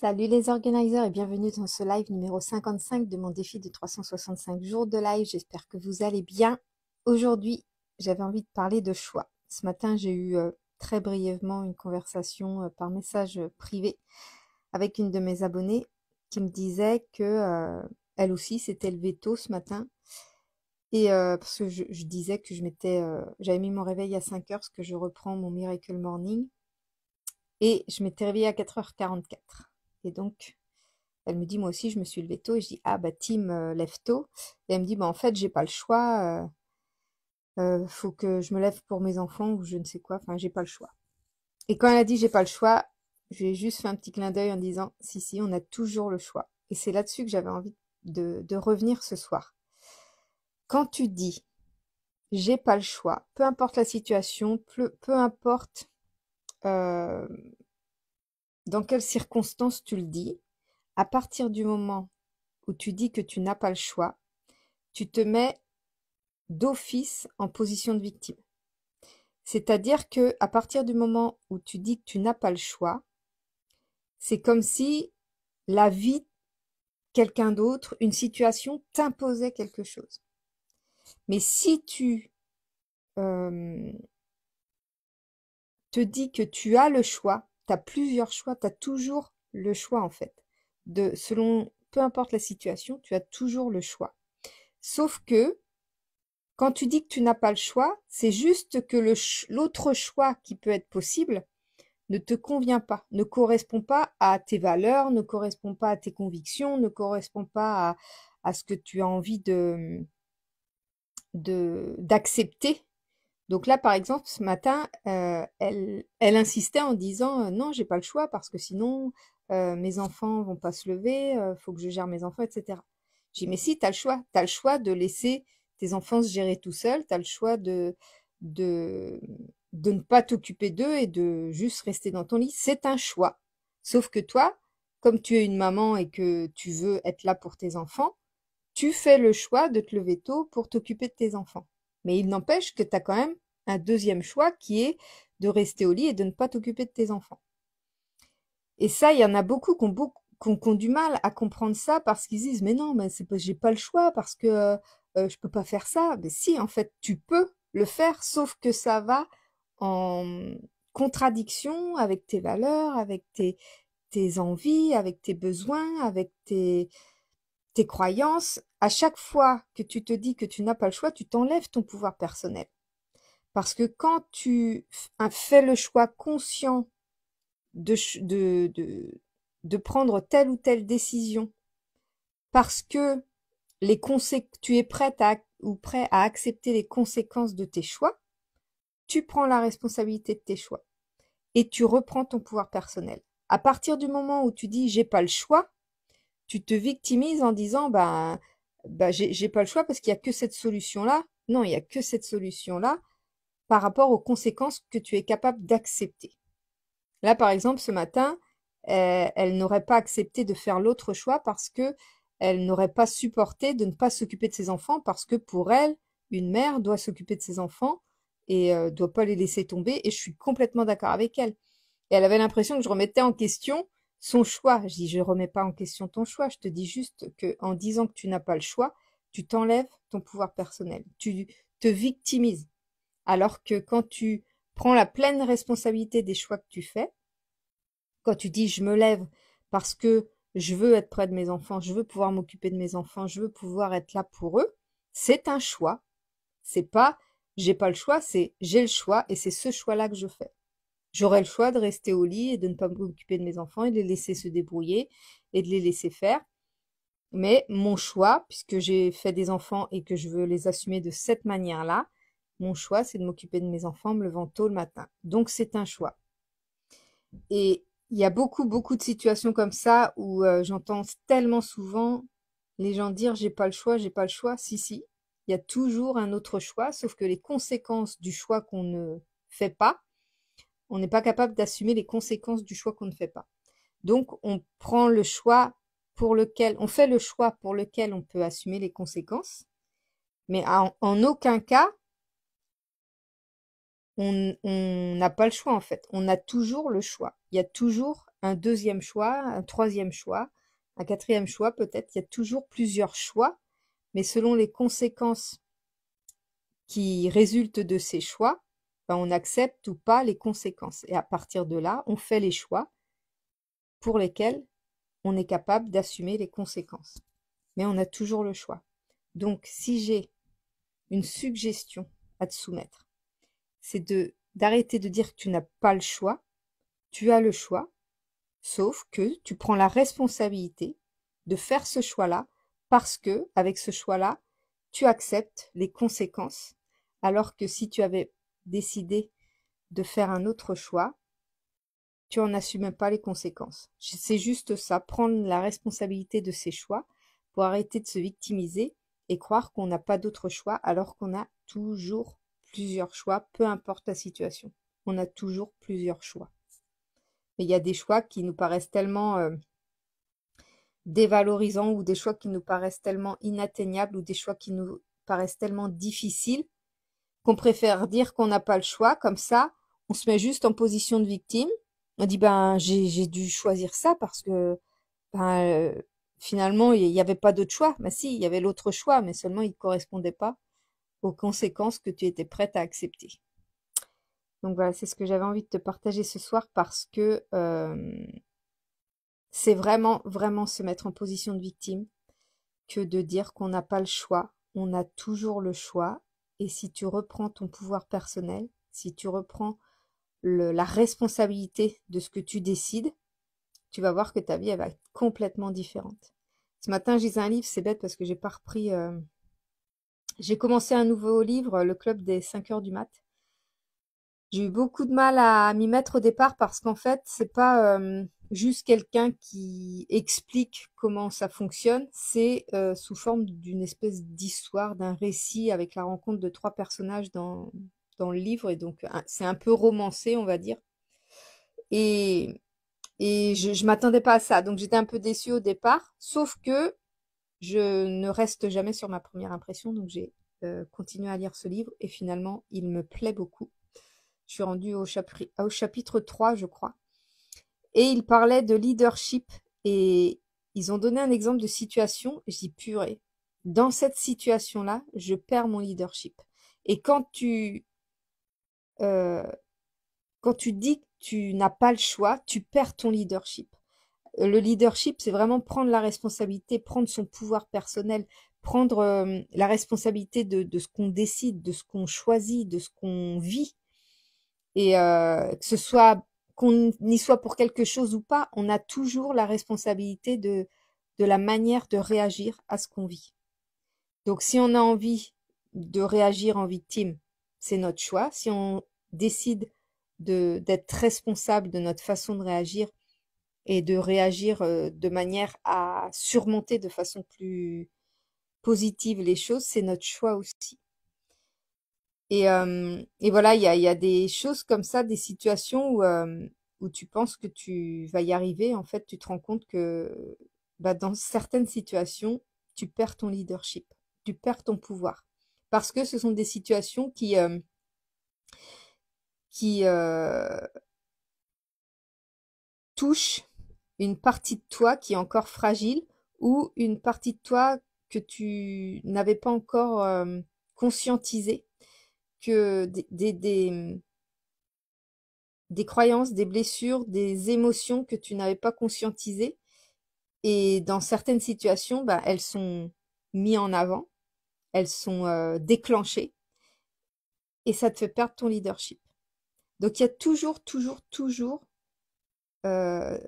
Salut les organisers et bienvenue dans ce live numéro 55 de mon défi de 365 jours de live. J'espère que vous allez bien. Aujourd'hui, j'avais envie de parler de choix. Ce matin, j'ai eu très brièvement une conversation par message privé avec une de mes abonnées qui me disait que elle aussi c'était le veto ce matin. Et parce que je disais que j'avais mis mon réveil à 5 heures parce que je reprends mon Miracle Morning et je m'étais réveillée à 4h44. Et donc, elle me dit, moi aussi, je me suis levée tôt. Et je dis, ah bah Tim, lève tôt. Et elle me dit, bah en fait, j'ai pas le choix. Faut que je me lève pour mes enfants ou je ne sais quoi. Enfin, j'ai pas le choix. Et quand elle a dit, j'ai pas le choix, j'ai juste fait un petit clin d'œil en disant, si, si, on a toujours le choix. Et c'est là-dessus que j'avais envie de revenir ce soir. Quand tu dis, j'ai pas le choix, peu importe la situation, peu importe euh, dans quelles circonstances tu le dis, à partir du moment où tu dis que tu n'as pas le choix, tu te mets d'office en position de victime. C'est-à-dire que à partir du moment où tu dis que tu n'as pas le choix, c'est comme si la vie, quelqu'un d'autre, une situation t'imposait quelque chose. Mais si tu euh, te dis que tu as le choix, tu as plusieurs choix, tu as toujours le choix en fait. Selon, peu importe la situation, tu as toujours le choix. Sauf que quand tu dis que tu n'as pas le choix, c'est juste que l'autre choix qui peut être possible ne te convient pas, ne correspond pas à tes valeurs, ne correspond pas à tes convictions, ne correspond pas à ce que tu as envie d'accepter. Donc là, par exemple, ce matin, elle insistait en disant non, j'ai pas le choix parce que sinon mes enfants vont pas se lever, faut que je gère mes enfants, etc. J'ai dit mais si, t'as le choix, t'as le choix de laisser tes enfants se gérer tout seuls, t'as le choix de de ne pas t'occuper d'eux et de juste rester dans ton lit. C'est un choix. Sauf que toi, comme tu es une maman et que tu veux être là pour tes enfants, tu fais le choix de te lever tôt pour t'occuper de tes enfants. Mais il n'empêche que tu as quand même un deuxième choix qui est de rester au lit et de ne pas t'occuper de tes enfants. Et ça, il y en a beaucoup qui ont du mal à comprendre ça parce qu'ils disent mais non, mais c'est pas, j'ai pas le choix parce que je peux pas faire ça. Mais si, en fait, tu peux le faire, sauf que ça va en contradiction avec tes valeurs, avec tes envies, avec tes besoins, avec tes croyances. À chaque fois que tu te dis que tu n'as pas le choix, tu t'enlèves ton pouvoir personnel. Parce que quand tu fais le choix conscient de, de prendre telle ou telle décision, parce que tu es prête ou prêt à accepter les conséquences de tes choix, tu prends la responsabilité de tes choix et tu reprends ton pouvoir personnel. À partir du moment où tu dis j'ai pas le choix, tu te victimises en disant bah j'ai pas le choix parce qu'il y a que cette solution-là. Non, il y a que cette solution-là par rapport aux conséquences que tu es capable d'accepter. Là, par exemple, ce matin, elle n'aurait pas accepté de faire l'autre choix parce que elle n'aurait pas supporté de ne pas s'occuper de ses enfants parce que pour elle, une mère doit s'occuper de ses enfants et doit pas les laisser tomber. Et je suis complètement d'accord avec elle. Et elle avait l'impression que je remettais en question son choix. Je dis, je remets pas en question ton choix. Je te dis juste que en disant que tu n'as pas le choix, tu t'enlèves ton pouvoir personnel. Tu te victimises. Alors que quand tu prends la pleine responsabilité des choix que tu fais, quand tu dis je me lève parce que je veux être près de mes enfants, je veux pouvoir m'occuper de mes enfants, je veux pouvoir être là pour eux, c'est un choix. C'est pas j'ai pas le choix, c'est j'ai le choix et c'est ce choix-là que je fais. J'aurais le choix de rester au lit et de ne pas m'occuper de mes enfants et de les laisser se débrouiller et de les laisser faire. Mais mon choix, puisque j'ai fait des enfants et que je veux les assumer de cette manière-là, mon choix, c'est de m'occuper de mes enfants en me levant tôt le matin. Donc c'est un choix. Et il y a beaucoup de situations comme ça où j'entends tellement souvent les gens dire j'ai pas le choix, j'ai pas le choix. Si, si, il y a toujours un autre choix, sauf que les conséquences du choix qu'on ne fait pas, on n'est pas capable d'assumer les conséquences du choix qu'on ne fait pas. Donc, on prend le choix on fait le choix pour lequel on peut assumer les conséquences, mais en aucun cas, on n'a pas le choix en fait. On a toujours le choix. Il y a toujours un deuxième choix, un troisième choix, un quatrième choix peut-être. Il y a toujours plusieurs choix, mais selon les conséquences qui résultent de ces choix, ben, on accepte ou pas les conséquences. Et à partir de là, on fait les choix pour lesquels on est capable d'assumer les conséquences. Mais on a toujours le choix. Donc, si j'ai une suggestion à te soumettre, c'est d'arrêter de dire que tu n'as pas le choix. Tu as le choix, sauf que tu prends la responsabilité de faire ce choix-là parce que, avec ce choix-là, tu acceptes les conséquences. Alors que si tu avais décidé de faire un autre choix, tu en assumes pas les conséquences. C'est juste ça, prendre la responsabilité de ses choix pour arrêter de se victimiser et croire qu'on n'a pas d'autre choix alors qu'on a toujours plusieurs choix, peu importe la situation. On a toujours plusieurs choix. Mais il y a des choix qui nous paraissent tellement dévalorisants ou des choix qui nous paraissent tellement inatteignables ou des choix qui nous paraissent tellement difficiles qu'on préfère dire qu'on n'a pas le choix. Comme ça, on se met juste en position de victime. On dit, ben, j'ai dû choisir ça parce que ben, finalement, il n'y avait pas d'autre choix. Ben si, il y avait l'autre choix, mais seulement il ne correspondait pas aux conséquences que tu étais prête à accepter. Donc voilà, c'est ce que j'avais envie de te partager ce soir parce que c'est vraiment, vraiment se mettre en position de victime que de dire qu'on n'a pas le choix. On a toujours le choix. Et si tu reprends ton pouvoir personnel, si tu reprends la responsabilité de ce que tu décides, tu vas voir que ta vie, elle va être complètement différente. Ce matin, je lisais un livre, c'est bête parce que j'ai pas repris... J'ai commencé un nouveau livre, Le Club des 5 heures du mat. J'ai eu beaucoup de mal à m'y mettre au départ parce qu'en fait, c'est pas juste quelqu'un qui explique comment ça fonctionne, c'est sous forme d'une espèce d'histoire, d'un récit avec la rencontre de 3 personnages dans le livre et donc c'est un peu romancé, on va dire. Et, et je m'attendais pas à ça, donc j'étais un peu déçue au départ, sauf que je ne reste jamais sur ma première impression, donc j'ai continué à lire ce livre et finalement, il me plaît beaucoup. Je suis rendue au chapitre 3, je crois. Et il parlait de leadership et ils ont donné un exemple de situation. Et je dis, purée, dans cette situation-là, je perds mon leadership. Et euh, quand tu dis que tu n'as pas le choix, tu perds ton leadership. Le leadership, c'est vraiment prendre la responsabilité, prendre son pouvoir personnel, prendre la responsabilité de ce qu'on décide, de ce qu'on choisit, de ce qu'on vit. Et que ce soit qu'on y soit pour quelque chose ou pas, on a toujours la responsabilité de la manière de réagir à ce qu'on vit. Donc si on a envie de réagir en victime, c'est notre choix. Si on décide d'être responsable de notre façon de réagir et de réagir de manière à surmonter de façon plus positive les choses, c'est notre choix aussi. Et voilà, il y a des choses comme ça, des situations où tu penses que tu vas y arriver. En fait, tu te rends compte que bah, dans certaines situations, tu perds ton leadership, tu perds ton pouvoir. Parce que ce sont des situations qui touchent une partie de toi qui est encore fragile ou une partie de toi que tu n'avais pas encore conscientisée, que des croyances, des blessures, des émotions que tu n'avais pas conscientisées. Et dans certaines situations, bah, elles sont mises en avant, elles sont déclenchées et ça te fait perdre ton leadership. Donc il y a toujours, toujours, toujours euh,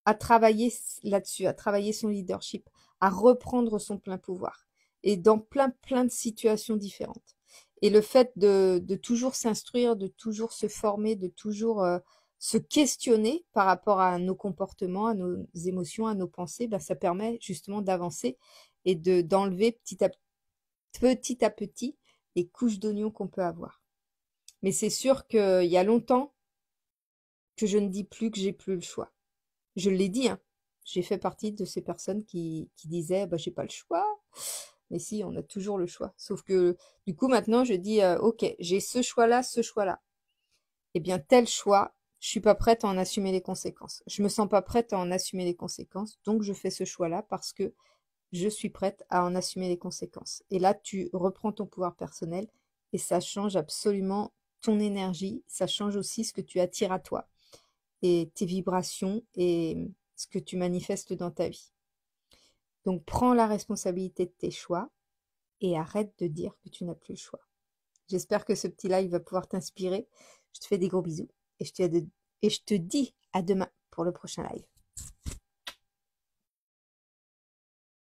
à travailler là-dessus, à travailler son leadership, à reprendre son plein pouvoir. Et dans plein, plein de situations différentes. Et le fait de toujours s'instruire, de toujours se former, de toujours se questionner par rapport à nos comportements, à nos émotions, à nos pensées, ben, ça permet justement d'avancer et d'enlever petit à petit les couches d'oignons qu'on peut avoir. Mais c'est sûr qu'il y a longtemps que je ne dis plus que j'ai plus le choix. Je l'ai dit, hein. J'ai fait partie de ces personnes qui disaient bah, j'ai pas le choix. Mais si, on a toujours le choix. Sauf que du coup, maintenant, je dis ok, j'ai ce choix-là, ce choix-là. Eh bien, tel choix, Je suis pas prête à en assumer les conséquences. Je me sens pas prête à en assumer les conséquences, donc je fais ce choix-là parce que je suis prête à en assumer les conséquences. Et là, tu reprends ton pouvoir personnel et ça change absolument ton énergie, ça change aussi ce que tu attires à toi et tes vibrations et ce que tu manifestes dans ta vie. Donc prends la responsabilité de tes choix et arrête de dire que tu n'as plus le choix. J'espère que ce petit live va pouvoir t'inspirer. Je te fais des gros bisous et je te dis à demain pour le prochain live.